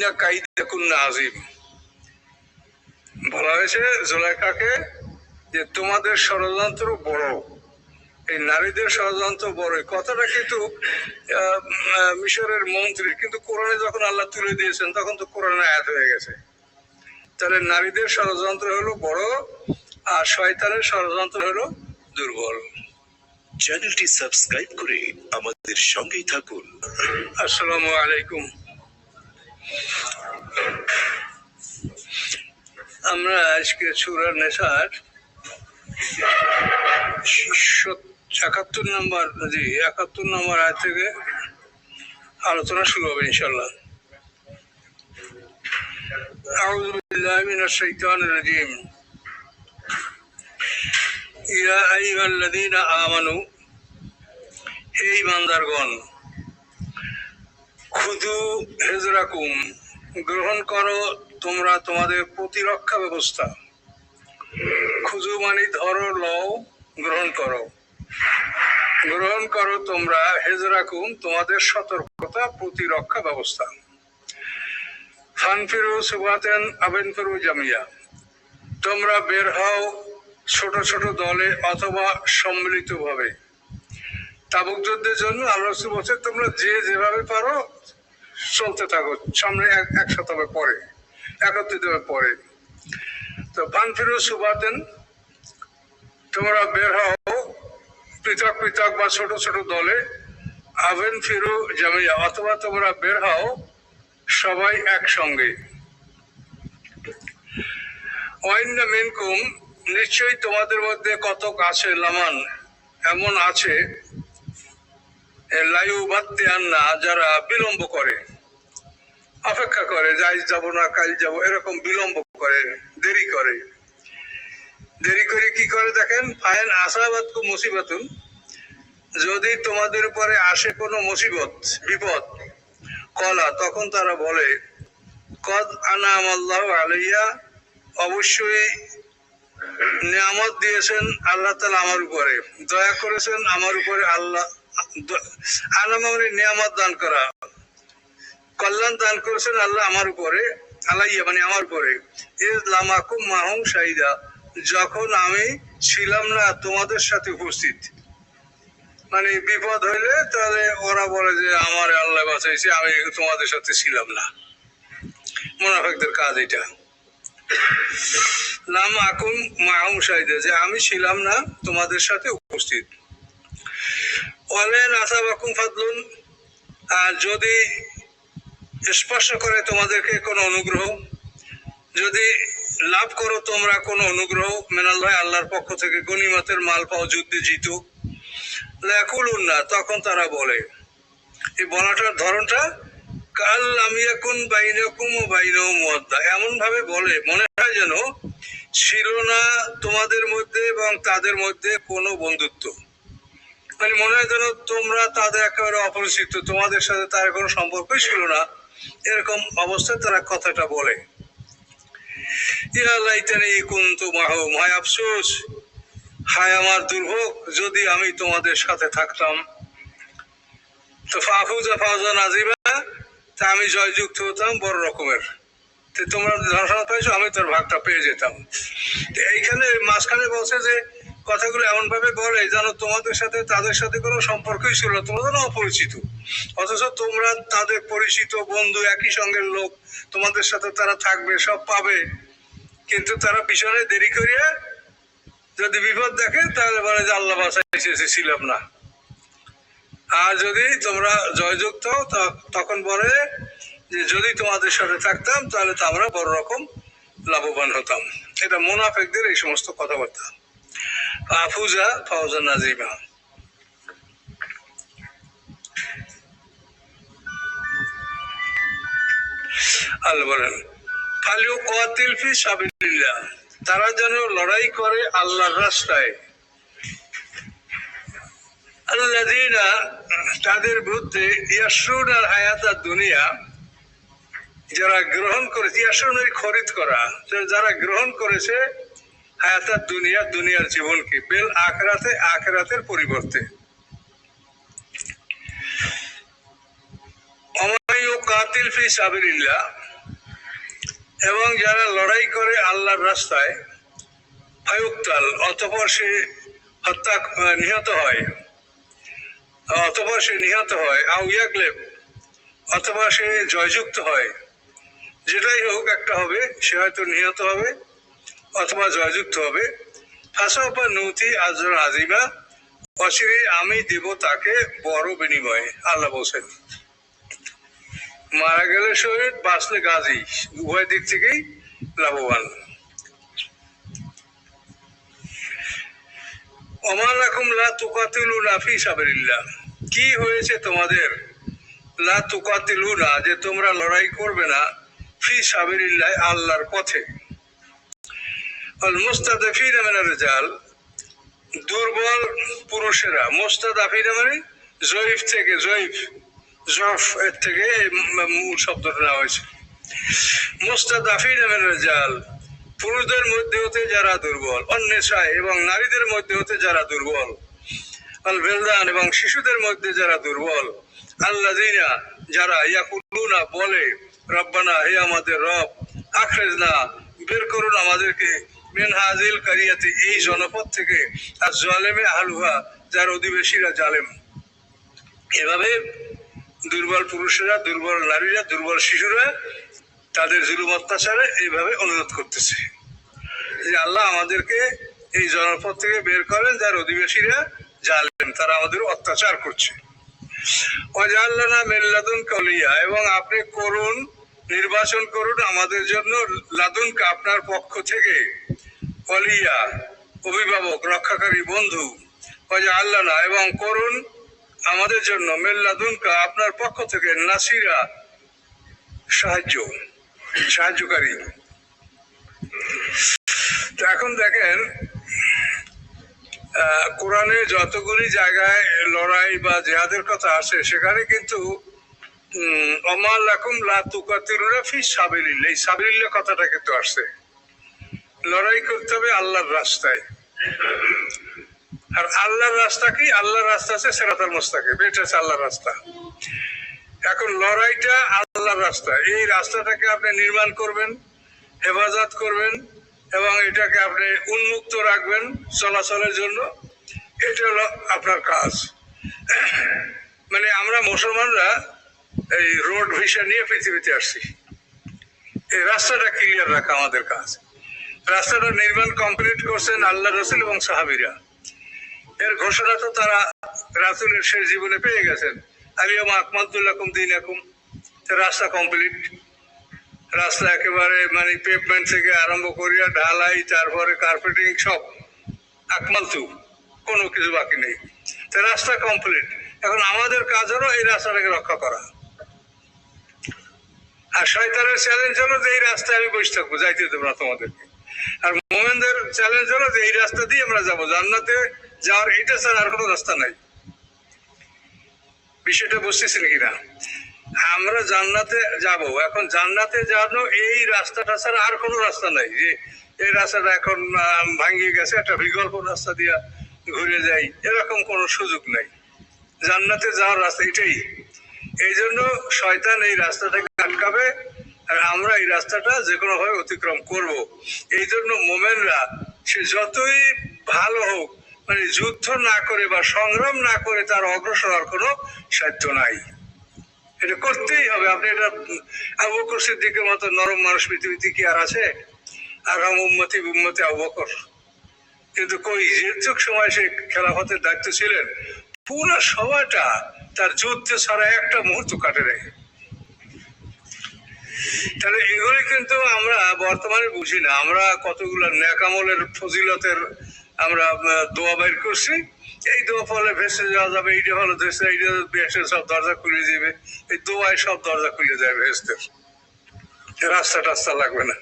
ইন্না কাইদাকুন্না আযীম। বলা হয়েছে জুলাইখাকে যে তোমাদের ষড়যন্ত্র বড়, এই নারীদের ষড়যন্ত্র বড়। কথাটা কিন্তু মিশরের মন্ত্রী, কিন্তু কোরআনে যখন আল্লাহ তুলে দিয়েছেন তখন তো কোরআনে আয়াত হয়ে গেছে। তাহলে নারীদের ষড়যন্ত্র হলো বড় আর শয়তানের ষড়যন্ত্র হলো দুর্বল। চ্যানেলটি সাবস্ক্রাইব করে আমাদের সঙ্গেই থাকুন। আসসালামু আলাইকুম। আমরা আজকে সূরা নিসার 71 নম্বর আয়াত থেকে আলোচনা শুরু হবে ইনশাআল্লাহ। আউযু বিল্লাহি মিনাশ শাইতানির রাজীম। ইয়া আইয়ুহাল্লাযীনা আমানু, হে ঈমানদারগণ, খুযু হিজরাকুম, গ্রহণ করো তোমরা তোমাদের প্রতিরক্ষা ব্যবস্থা। খুযু মানে ধরো, লও, গ্রহণ করো। গ্রহণ করো তোমরা হিজরাকুম, তোমাদের সতর্কতা প্রতিরক্ষা ব্যবস্থা। ফানফিরু সুবাতান আবিনফিরু জামিয়া, তোমরা বের হও ছোট ছোট দলে অথবা সম্মিলিতভাবে। তাবুক যুদ্ধের জন্য আল্লাহ রাসূল বলেছেন তোমরা যে যেভাবে পারো চলতে থাকো, সামনে একসাথে হবে, পরে একত্রিত হবে পরে। তো ফানফিরু সুবাতান, তোমরা বের হও পৃথক পৃথক বা ছোট ছোট দলে। আবিনফিরু জামিয়া, অথবা তোমরা বের হও সবাই একসঙ্গে। ওয়াইন্না মিনকুম, নিশ্চয়ই তোমাদের মধ্যে কতক আছে, লামান এমন আছে, লাইয়ুবাত্তিআন্না, যারা বিলম্ব করে, অপেক্ষা করে, যাই যাব না কাল যাব, এরকম বিলম্ব করে, দেরি করে। দেরি করে কি করে দেখেন, ফাইন আসাবাতকুম মুসিবাতুন, যদি তোমাদের উপরে আসে কোনো মুসিবত, বিপদ, কলা, তখন তারা বলে কদ আনআমাল্লাহু আলাইয়া, অবশ্যই নিয়ামত দিয়েছেন আল্লাহ তাআলা আমার উপরে, দয়া করেছেন আমার উপরে আল্লাহ। আনামা মানে নিয়ামত দান করা, কল্যাণ দান করেছেন আল্লাহ আমার উপরে, আলাইয়া মানে আমার উপরে। ইয লামাকুম মাহুম শাহিদা, যখন আমি ছিলাম না তোমাদের সাথে উপস্থিত। মানে বিপদ হইলে তাহলে ওরা বলে যে আমার আল্লাহ বাঁচাইছে, আমি তোমাদের সাথে ছিলাম না। মুনাফিকদের কাজ এটা। লাম আকুম মাহুম শাহিদা, যে আমি ছিলাম না তোমাদের সাথে উপস্থিত। ওয়ালান আসাবাকুম ফাদলুন, আর যদি স্পর্শ করে তোমাদেরকে কোনো অনুগ্রহ, যদি লাভ করো তোমরা কোনো অনুগ্রহ, মিনাল্লাহ, আল্লাহর পক্ষ থেকে, গনিমতের মাল পাও, যুদ্ধে জিতো, লায়াকুলুন্না, তখন তারা বলে, এই বলাটার ধরনটা কাল লাম ইয়াকুন বাইনাকুম ওয়া বাইনাহুম মুওয়াদ্দা, এমন ভাবে বলে মনে হয় যেন ছিল না তোমাদের মধ্যে এবং তাদের মধ্যে কোনো বন্ধুত্ব। মানে মনে হয় যেন তোমরা তাদের একেবারে অপরিচিত, তোমাদের সাথে তার কোনো সম্পর্কই ছিল না, এরকম অবস্থায় তারা কথাটা বলে। ইয়া লাইতানি কুনতু মাহুম, হায় আফসোস, হায় আমার দুর্ভোগ, যদি আমি তোমাদের সাথে থাকতাম। তো ফাফুজা ফাওজান আজিবা, তা আমি জয়যুক্ত হতাম বড় রকমের। তো তোমরা ধর্ষণা পাইছো, আমি তোর ভাগটা পেয়ে যেতাম। তো এইখানে মাঝখানে বলছে যে কথাগুলো এমন ভাবে বলে যেন তোমাদের সাথে তাদের সাথে কোনো সম্পর্কই ছিল না, তোমরা যেন অপরিচিত, অথচ তোমরা তাদের পরিচিত, বন্ধু, একই সঙ্গের লোক, তোমাদের সাথে তারা থাকবে, সব পাবে, কিন্তু তারা পিছনে দেরি করিয়া যদি বিপদ দেখে তাহলে বলে যে আল্লাহ বাঁচাইছে, ছিলাম না। আর যদি তোমরা জয়যুক্ত হও তখন বলে যে যদি তোমাদের সাথে থাকতাম তাহলে তো আমরা বড় রকম লাভবান হতাম। এটা মুনাফিকদের এই সমস্ত কথাবার্তা। আফুজা ফাওজান আজিমা। আল্লাহ বলেন ফালিউকাতিল ফি সাবিলিল্লাহ, তারা যেন লড়াই করে আল্লাহর রাস্তায়। আল্লাযীনা, তাদের বিরুদ্ধে, ইয়াশরুনাল হায়াতাদ দুনিয়া, যারা গ্রহণ করেছে, ইয়াশরুনের খরিদ করা, যারা গ্রহণ করেছে হায়াতাদ দুনিয়া, দুনিয়ার জীবনকে, বেল আখিরাতে, আখিরাতের পরিবর্তে। ওয়া মান ইউকাতিল ফি সাবিলিল্লাহ, এবং যারা লড়াই করে আল্লাহর রাস্তায় ফায়ুক্তাল অতঃপর সে নিহত হয়, আউ ইয়াগলেব অথবা সে জয়যুক্ত হয়, যেটাই হোক একটা হবে, সে হয়তো নিহত হবে অথবা জয়যুক্ত হবে। ফাসাউফা নুতি আজরান আজিমা, অচিরে আমি দেব তাকে বড় বিনিময়ে। আল্লাহ বলছেন মারা গেলে শহীদ, বাঁচলে গাজী, উভয় দিক থেকেই লাভবান। ওমা লাকুম লা তুকাতিলুনা ফি সাবিলিল্লাহ, কি হয়েছে তোমাদের, লা তুকাতিলুনা যে তোমরা লড়াই করবে না, ফি সাবিলিল্লাহ আল্লাহর পথে। আল মুস্তাদাফিনা মিনার রিজাল, দুর্বল পুরুষেরা, মুস্তাদাফিনা মানে জয়ীফ থেকে, জফ এর থেকে মূল শব্দটা নেওয়া হয়েছে। মুস্তাদাফিনা মিনার রিজাল, পুরুষদের মধ্যে হতে যারা দুর্বল, অন্নেসায় এবং নারীদের মধ্যে হতে যারা দুর্বল, আল বেলদান এবং শিশুদের মধ্যে যারা দুর্বল, আল্লাযিনা যারা ইয়াকুলুনা বলে, রব্বানা হে আমাদের রব, আখরিজনা বের করুন আমাদেরকে, মিন হাযিল কারিয়াতি এই জনপদ থেকে, আর জালেমে আহলুহা যার অধিবাসীরা জালেম। এভাবে দুর্বল পুরুষেরা, দুর্বল নারীরা, দুর্বল শিশুরা তাদের জুলুম অত্যাচারে এইভাবে অনুরোধ করতেছে যে আল্লাহ আমাদেরকে এই জনপদ থেকে বের করেন যার অধিবাসীরা জালেম, তারা আমাদের অত্যাচার করছে। ওয়াজআলনা মিন লাদুনকা ওলিয়া, এবং আপনি করুন, নির্বাচন করুন আমাদের জন্য, লাদুনকা আপনার পক্ষ থেকে, ওলিয়া অভিভাবক, রক্ষাকারী, বন্ধু। ওয়াজআলনা এবং করুন আমাদের জন্য, মিন লাদুনকা আপনার পক্ষ থেকে, নাসিরা সাহায্যকারী। তো এখন দেখেন কোরআনে যতগুলি জায়গায় লড়াই বা জিহাদের কথা আসে, সেখানে কিন্তু ওমা লাকুম লা তুকাতিলুনা ফি সাবিলিল্লাহ, এই সাবিলিল্লাহ কথাটা কিন্তু আসছে। লড়াই করতে হবে আল্লাহর রাস্তায়। আর আল্লাহর রাস্তা কি? আল্লাহর রাস্তা আছে সিরাতাল মুস্তাকিম, এটা হচ্ছে আল্লাহর রাস্তা। এখন লড়াইটা আল্লাহর রাস্তা, এই রাস্তাটাকে আপনি নির্মাণ করবেন, হেফাজত করবেন এবং এটাকে আপনি উন্মুক্ত রাখবেন চলাচলের জন্য, এটা হলো আপনার কাজ। মানে আমরা মুসলমানরা এই রোড ভিসা নিয়ে পৃথিবীতে আসছি, এই রাস্তাটা ক্লিয়ার রাখা আমাদের কাজ। রাস্তাটা নির্মাণ কমপ্লিট করছেন আল্লাহ রাসূল এবং সাহাবীরা। এর ঘোষণা তো তারা রাসূলের শেষ জীবনে পেয়ে গেছেন, আলিয়ামা আকমালতু লাকুম দীনাকুম। রাস্তা কমপ্লিট, রাস্তা একেবারে মানে পেভমেন্ট থেকে আরম্ভ করিয়া ঢালাই, তারপরে কার্পেটিং, সব আকমালতু, কোনো কিছু বাকি নেই। তো রাস্তা কমপ্লিট। এখন আমাদের কাজ হলো এই রাস্তাটাকে রক্ষা করা। আর শয়তানের চ্যালেঞ্জ হলো যে এই রাস্তায় আমি বসে থাকবো, যাইতে দেবো না তোমাদেরকে। আর মুমিনদের চ্যালেঞ্জ হলো যে এই রাস্তা দিয়ে আমরা যাবো জান্নাতে যাওয়ার, এটা ছাড়া আর কোনো রাস্তা নাই। বিষয়টা বুঝতেছেন কিনা? আমরা জান্নাতে যাব, এখন জান্নাতে যাওয়ানো এই রাস্তাটা ছাড়া আর কোনো রাস্তা নাই, যে এই রাস্তাটা এখন ভাঙিয়ে গেছে, একটা বিকল্প রাস্তা দিয়ে ঘুরে যাই, এরকম কোনো সুযোগ নাই। জান্নাতে যাওয়ার রাস্তা এটাই। এই জন্য শয়তান এই রাস্তাটাকে আটকাবে, আর আমরা এই রাস্তাটা যে কোনো ভাবে অতিক্রম করব। এই জন্য মোমেনরা সে যতই ভালো হোক, মানে যুদ্ধ না করে বা সংগ্রাম না করে তার অগ্রসর হওয়ার কোনো সাধ্য নাই। এটা করতেই হবে। আপনি এটা আবু বকর সিদ্দিকের মতো নরম মানুষ পৃথিবীতে কি আর আছে? আর উম্মতি আবু বকর, কিন্তু কই যেটুক সময় সে খেলাফতের দায়িত্ব ছিলেন, পুরো সময়টা তার যুদ্ধ ছাড়া একটা মুহূর্ত কাটে নেই। তাহলে এগুলি কিন্তু আমরা বর্তমানে বুঝি না। আমরা কতগুলো ন্যাকামলের ফজিলতের আমরা দোয়া বের করছি, এই দোয়া ফলে ভেসে যাওয়া যাবে, এইটা হলো দেশে, এইটা বেশের সব দরজা খুলে যাবে, এই দোয়ায় সব দরজা খুলে যায় ভেস্তের, রাস্তা টাস্তা লাগবে না।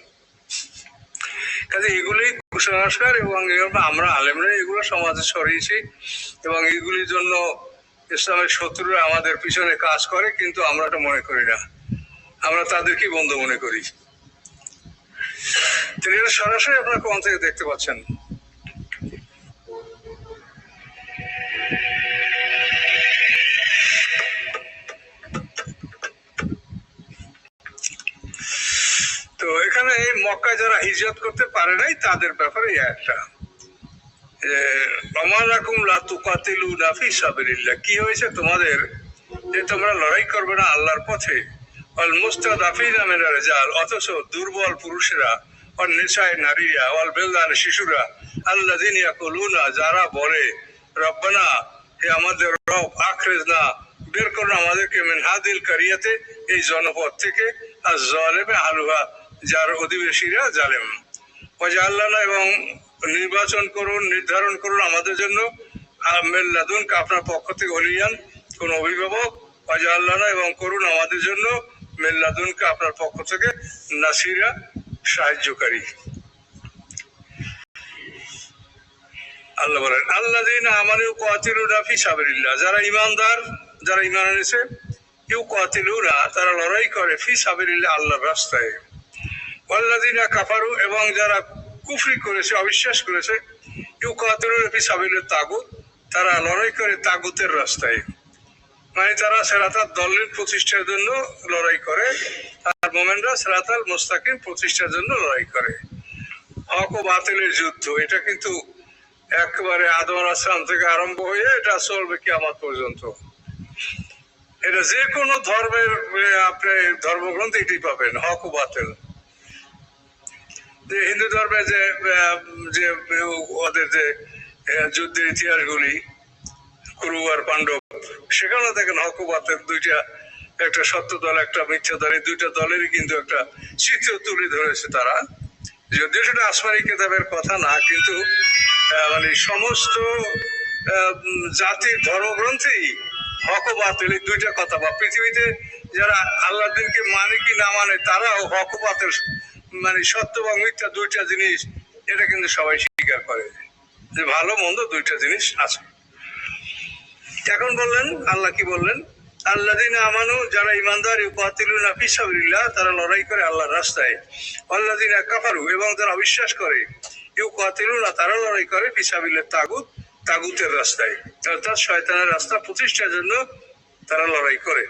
কাজে এগুলি কুসংস্কার, এবং আমরা আলেমরা এগুলো সমাজে ছড়িয়েছি, এবং এগুলির জন্য ইসলামের শত্রুরা আমাদের পিছনে কাজ করে, কিন্তু আমরা এটা মনে করি না, আমরা তাদেরকে বন্ধু মনে করি। এটা সরাসরি আপনারা কোন থেকে দেখতে পাচ্ছেন। তো এখানে মক্কায় যারা হিজরত করতে পারে নাই তাদের ব্যাপারে একটা আমার রকম লাতুকাতিলুনা ফি সাবিলিল্লাহ, কি হয়েছে তোমাদের যে তোমরা লড়াই করবে না আল্লাহর পথে? অল মুস্তাদাফিনা মিনার রিজাল, অথচ দুর্বল পুরুষেরা, অল নিসায়ে নারীরা, অল বেলদান শিশুরা, আল্লাযিনা ইয়াকুলুনা, যারা বলে রব্বানা, হে আমাদের রব, আখরিজনা, বের করুন আমাদেরকে, মিন হাদিল কারিয়াতে, এই জনপদ থেকে, আর জালিমে আহলুহা, যার অধিবাসীরা জালেম, ওয়াজআল লানা, এবং নির্বাচন করুন, নির্ধারণ করুন আমাদের জন্য, মিন লাদুনকা, আপনার পক্ষ থেকে, ওলিয়ান, কোন অভিভাবক, ওয়াজআল লানা, এবং করুন আমাদের জন্য, মিন লাদুনকা, আপনার পক্ষ থেকে, নাসিরা, সাহায্যকারী। আল্লাহ বলেন আল্লাযিনা আমানু ইউকাতিলুনা ফি সাবিলিল্লাহ, যারা ঈমানদার, যারা ঈমান এনেছে, ইউকাতিলুনা, তারা লড়াই করে, ফি সাবিলিল্লাহ, আল্লাহর রাস্তায়, ওয়াল্লাযিনা কাফারু, এবং যারা কুফরি করেছে, অবিশ্বাস করেছে, ইউকাতিলুনা ফি সাবিলিত তাগুত, তারা লড়াই করে তাগুতের রাস্তায়, মানে তারা সিরাতাল দলের প্রতিষ্ঠার জন্য লড়াই করে, আর মুমিনরা সিরাতাল মুস্তাকিম প্রতিষ্ঠার জন্য লড়াই করে। হক ও বাতিলের যুদ্ধ, এটা কিন্তু একেবারে আদম আলাইহিস সালাম থেকে আরম্ভ হয়ে এটা চলবে কিয়ামত পর্যন্ত। এটা যে কোনো ধর্মের আপনি ধর্মগ্রন্থে এটি পাবেন, হক ও বাতিল। যে হিন্দু ধর্মে যে যে ওদের যে যুদ্ধের ইতিহাসগুলি, কুরু আর পাণ্ডব, সেখানে দেখেন হক ও বাতিল দুইটা, একটা সত্য দল, একটা মিথ্যা দল, এই দুইটা দলেরই কিন্তু একটা চিত্র তুলে ধরেছে তারা। যদিও সেটা আসমানি কিতাবের কথা না, কিন্তু মানে সমস্ত জাতির ধর্মগ্রন্থেই হক ও বাতিল এই দুইটা কথা, বা পৃথিবীতে যারা আল্লাহর দিনকে মানে কি না মানে, তারাও হক ও বাতিল, মানে সত্য এবং মিথ্যা দুইটা জিনিস, এটা কিন্তু সবাই স্বীকার করে যে ভালো মন্দ দুইটা জিনিস আছে। এখন বললেন আল্লাহ কি বললেন, আল্লাযিনা আমানু, যারা ঈমানদার, ইউকাতিলুনা ফি সাবিলিল্লাহ, তারা লড়াই করে আল্লাহর রাস্তায়, ওয়াল্লাযিনা কাফারু, এবং যারা অবিশ্বাস করে, ইউকাতিলুনা, তারা লড়াই করে, ফি সাবিলিত তাগুত, তাগুতের রাস্তায়, অর্থাৎ শয়তানের রাস্তা প্রতিষ্ঠার জন্য তারা লড়াই করে।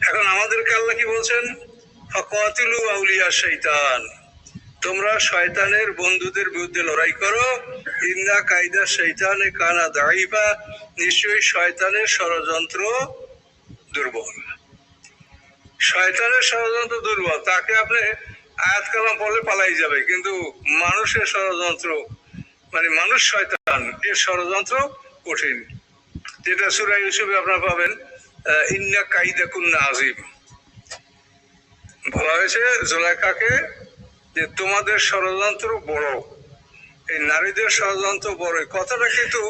এখন আমাদেরকে আল্লাহ কি বলছেন, ফাকাতিলু আউলিয়া শাইতান, তোমরা শয়তানের বন্ধুদের বিরুদ্ধে লড়াই করো, ইন্না কায়দা শাইতানে কানা দাঈফা, নিশ্চয়ই শয়তানের ষড়যন্ত্র দুর্বল। শয়তানের ষড়যন্ত্র দুর্বল, তাকে আপনি আয়াত কালাম পড়লে পালাই যাবে, কিন্তু মানুষের ষড়যন্ত্র, মানে মানুষ শয়তান, এর ষড়যন্ত্র কঠিন। যেটা সূরা ইউসুফে আপনারা পাবেন, ইন্না কাইদাকুন্না আযীম, বলা হয়েছে জুলাইখাকে যে তোমাদের ষড়যন্ত্র বড়, এই নারীদের ষড়যন্ত্র বড়। কথাটা কিন্তু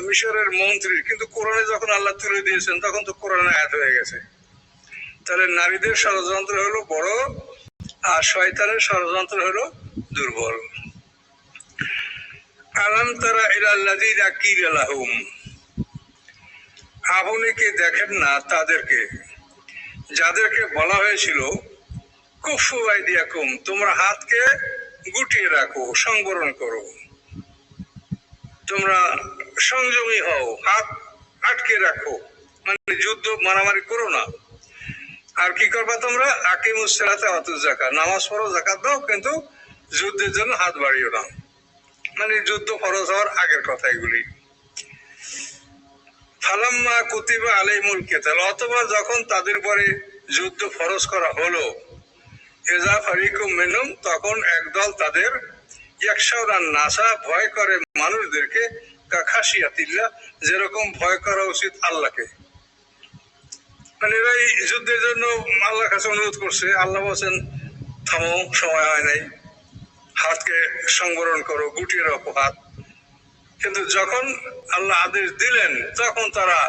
মিশরের মন্ত্রীর, কিন্তু কোরআনে যখন আল্লাহ তুলে দিয়েছেন তখন তো কোরআনে আয়াত হয়ে গেছে। তাহলে নারীদের ষড়যন্ত্র হলো বড়, আর শয়তানের ষড়যন্ত্র হলো দুর্বল। আলাম তারা ইলাল্লাযীনা কিলা লাহুম, আপনি কি দেখেন না তাদেরকে, যাদেরকে বলা হয়েছিল, কুফু আইদিয়াকুম, তোমরা হাতকে গুটিয়ে রাখো, সংবরণ করো, তোমরা সংযমী হও, হাত আটকে রাখো, মানে যুদ্ধ মারামারি করো না। আর কি করবা তোমরা, আকিমুস সালাতা ওয়া আতুজ যাকাত, নামাজ পড়ো, যাকাত দাও, কিন্তু যুদ্ধের জন্য হাত বাড়িও না, মানে যুদ্ধ ফরজ হওয়ার আগের কথা এগুলি। ফালাম্মা কুতিবা আলাইহিমুল কিতাল, অথবা যখন তাদের পরে যুদ্ধ ফরজ করা হলো, ইযা ফারিকুম মিনহুম, তখন একদল তাদের, ইয়াখশাউনান নাসা, ভয় করে মানুষদেরকে, কাখাশিয়াতিল্লাহ, যেরকম ভয় করা উচিত আল্লাহকে। মানে এরা এই যুদ্ধের জন্য আল্লাহর কাছে অনুরোধ করছে, আল্লাহ বলছেন থামো, সময় হয় নাই, হাতকে সংবরণ করো, গুটিয়ে রাখো হাত। কিন্তু যখন আল্লাহ আদেশ দিলেন তখন তারা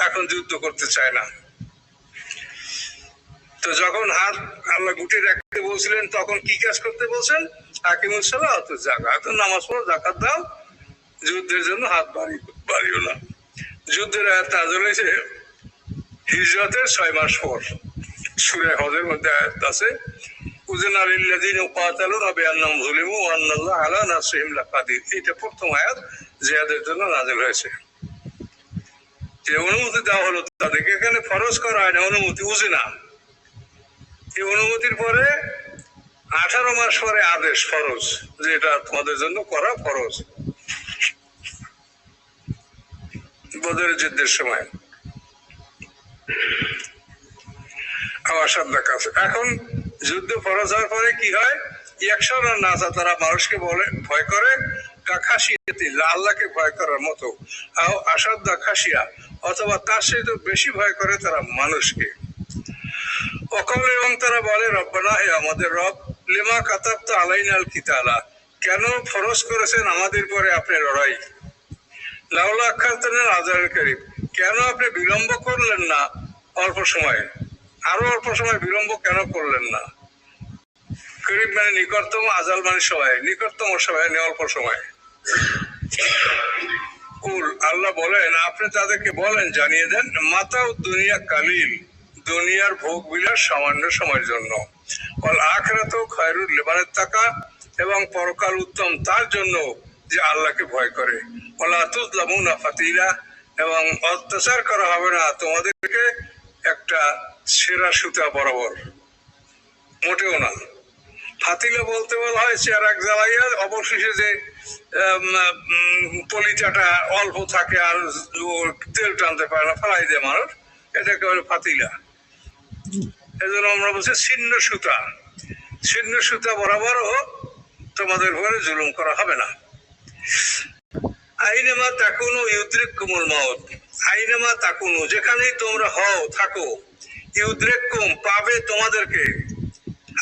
এখন যুদ্ধ করতে চায় না। তো যখন হাত আল্লাহ গুটিয়ে রাখতে বলছিলেন তখন কি কাজ করতে বলছেন, আকিমুস সালাত ওয়া আতুজ যাকাত, নামাজ পড়ো, যাকাত দাও, যুদ্ধের জন্য হাত বাড়িও না। যুদ্ধের আয়াত নাযিল হয়েছে হিজরতের 6 মাস পর, সূরা হজের মধ্যে আয়াত আছে, উযিনা লিল্লাযীনা ইউকাতালুনা বিআন্নাহুম যুলিমু ওয়া আন্নাল্লাহা আলা নাসরিহিম লাকাদির। এটা প্রথম আয়াত জিহাদের জন্য নাযিল হয়েছে। যে অনুমতি দেওয়া হলো তাদেরকে, এখানে ফরজ করা হয় না, অনুমতি উজে না। এই অনুমতির পরে 18 মাস পরে আদেশ ফরজ, যে এটা তোমাদের জন্য করা ফরজ বদরের যুদ্ধের সময়। এখন যুদ্ধ ফরজ হওয়ার পরে কি হয়, একশোর নাচা তারা মানুষকে বলে ভয় করে, আল্লাহকে ভয় করার মতো, আসাদ্দা খাসিয়া অথবা তার সাথে বেশি ভয় করে তারা মানুষকে। অকল এবং তারা বলে রব্বানা, হে আমাদের রব, লিমা কাতাবতা আলাইনাল কিতালা, কেন ফরজ করেছেন আমাদের পরে আপনি লড়াই, লাউলা আখারতানাল আযাবের কারীব, কেন আপনি বিলম্ব করলেন না অল্প সময়, আরো অল্প সময় বিলম্ব কেন করলেন না। করিব মানে নিকটতম, আজাল মানে সময়, নিকটতম সময় অল্প সময়। কুল, আল্লাহ বলেন আপনি তাদেরকে বলেন, জানিয়ে দেন, মাতাউ দুনিয়া কালিল, দুনিয়ার ভোগ বিলাস সামান্য সময়ের জন্য, অল আখিরাত খায়রুল লিমান ইত্তাকা, এবং পরকাল উত্তম তার জন্য যে আল্লাহকে ভয় করে, ওয়ালা তুযলামুনা ফাতিলা, এবং অত্যাচার করা হবে না তোমাদেরকে একটা সেরা সুতা বরাবর, মোটেও না। ফাতিলা বলতে বলা হয় চেরাক জ্বালাইয়া অবশেষে যে পলিটাটা অল্প থাকে আর তেল টানতে পারে না, ফেলাই দেয় মানুষ, এটাকে বলে ফাতিলা। এজন্য আমরা বলছি ছিন্ন সুতা, ছিন্ন সুতা বরাবরও তোমাদের ঘরে জুলুম করা হবে না। আইনামা তাকুনু ইউদ্রিককুমুল মাউত, আইনামা তাকুনু, যেখানেই তোমরা হও থাকো, ইউদ্রিককুম পাবে তোমাদেরকে,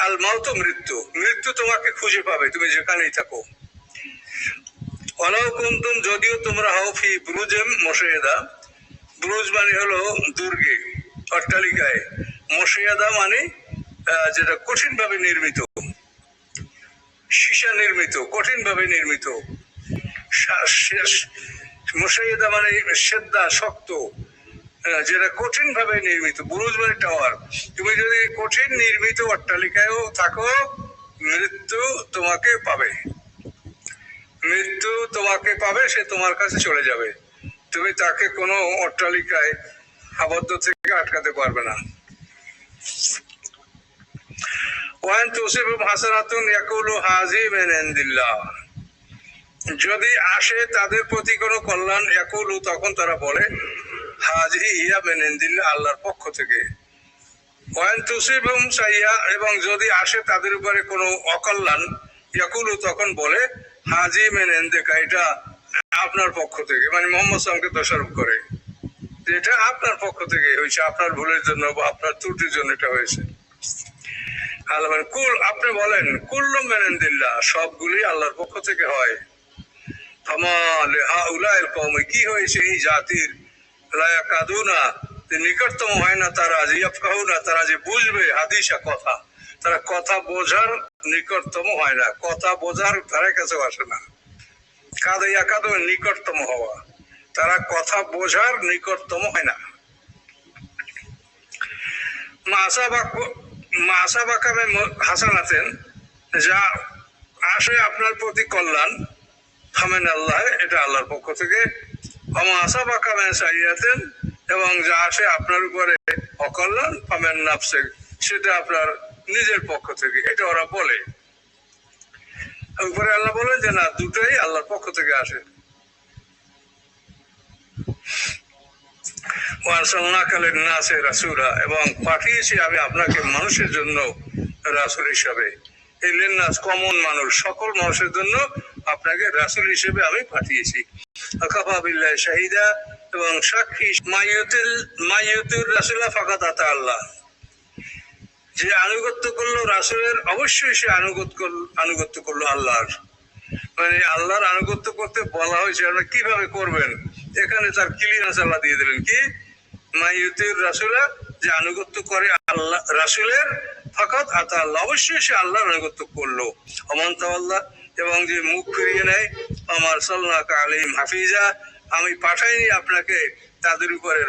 আল মাউত মৃত্যু, মৃত্যু তোমাকে খুঁজে পাবে তুমি যেখানেই থাকো। ওয়ালাউ কুনতুম, যদিও তোমরা হও, ফি বুরুজিম মুশাইয়াদা, বুরুজ মানে হলো দুর্গে অট্টালিকায়, মুশাইয়াদা মানে যেটা কঠিন ভাবে নির্মিত, সীসা নির্মিত, কঠিন ভাবে নির্মিত। মুশাইয়াদা মানে সেদ্দা, শক্ত, যেটা কঠিন ভাবে নির্মিত। বুরুজ মানে টাওয়ার। তুমি যদি কঠিন নির্মিত অট্টালিকায়ও থাকো, মৃত্যু তোমাকে পাবে, মৃত্যু তোমাকে পাবে, সে তোমার কাছে চলে যাবে, তুমি তাকে কোনো অট্টালিকায় আবদ্ধ থেকে আটকাতে পারবে না। ওয়ান তুসিবহুম হাসানাতুন ইয়াকুলু হাযি মিন ইনদিল্লাহ, যদি আসে তাদের প্রতি কোনো কল্যাণ, ইয়াকুলু তখন তারা বলে, হাযি হিয়া মিন ইনদিল্লাহ, আল্লাহর পক্ষ থেকে। ওয়ান তুসিবহুম সাইয়্যা, এবং যদি আসে তাদের উপরে কোনো অকল্যাণ, ইয়াকুলু তখন বলে, হাযি মিন ইনদিকা, এটা আপনার পক্ষ থেকে, মানে মুহাম্মদ সাল্লাল্লাহু আলাইহি ওয়াসাল্লামকে দোষারোপ করে, এটা আপনার পক্ষ থেকে হয়েছে, আপনার ভুলের জন্য বা আপনার ত্রুটির জন্য এটা হয়েছে। আল্লাহ বলেন, কুল, আপনি বলেন, কুল্লু মিন ইনদিল্লাহ, সবগুলি আল্লাহর পক্ষ থেকে হয়। ফামা লিহাউলাইল কওমি, কি হয়েছে এই জাতির, লা ইয়াকাদুনা, নিকটতম হয় না তারা, ইয়াফকাহুনা, তারা যে বুঝবে, হাদিসা কথা, তারা কথা বোঝার নিকটতম হয় না, কথা বোঝার ধারে কাছেও আসে না। কাদা ইয়াকাদু, নিকটতম হওয়া, তারা কথা বোঝার নিকটতম হয় না। মাসাবাকামে হাসানাতেন, যা আসে আপনার প্রতি কল্যাণ, ফামিন আল্লাহ, এটা আল্লাহর পক্ষ থেকে। মাসাবাকামে সাইয়াতেন, এবং যা আসে আপনার উপরে অকল্যাণ, ফামিন নাফসে, সেটা আপনার নিজের পক্ষ থেকে, এটা ওরা বলে। উপরে আল্লাহ বলেন যে না, দুটোই আল্লাহর পক্ষ থেকে আসে। এবং পাঠিয়েছি আমি আপনাকে মানুষের জন্য রাসূল হিসাবে, এই লিন্নাস কমন মানুষ, সকল মানুষের জন্য আপনাকে রাসূল হিসেবে আমি পাঠিয়েছি। কাফা বিল্লাহি শাহিদা, এবং সাক্ষী, মাইয়ুতির রাসূলা ফাকাদ আতা আল্লাহ, যে আনুগত্য করলো রাসূলের, অবশ্যই সে আনুগত্য করলো আল্লাহর, মানে আল্লাহর আনুগত্য করতে বলা হয়েছে, আপনারা কিভাবে করবেন, এখানে তার ক্লিয়ারেন্স আল্লাহ দিয়ে দিলেন, কি মাইয়ুতির রাসূলা, যে আনুগত্য করে আল্লাহ রাসূলের, ফাকাদ আতা আল্লাহ, অবশ্যই সে আল্লাহর আনুগত্য করলো। ওমান তাওয়াল্লা, এবং যে মুখ ফিরিয়ে নেয়, আমার সাল্লাল্লাহু আলাইহিম হাফিজা, আমি পাঠাইনি আপনাকে তাদের উপরে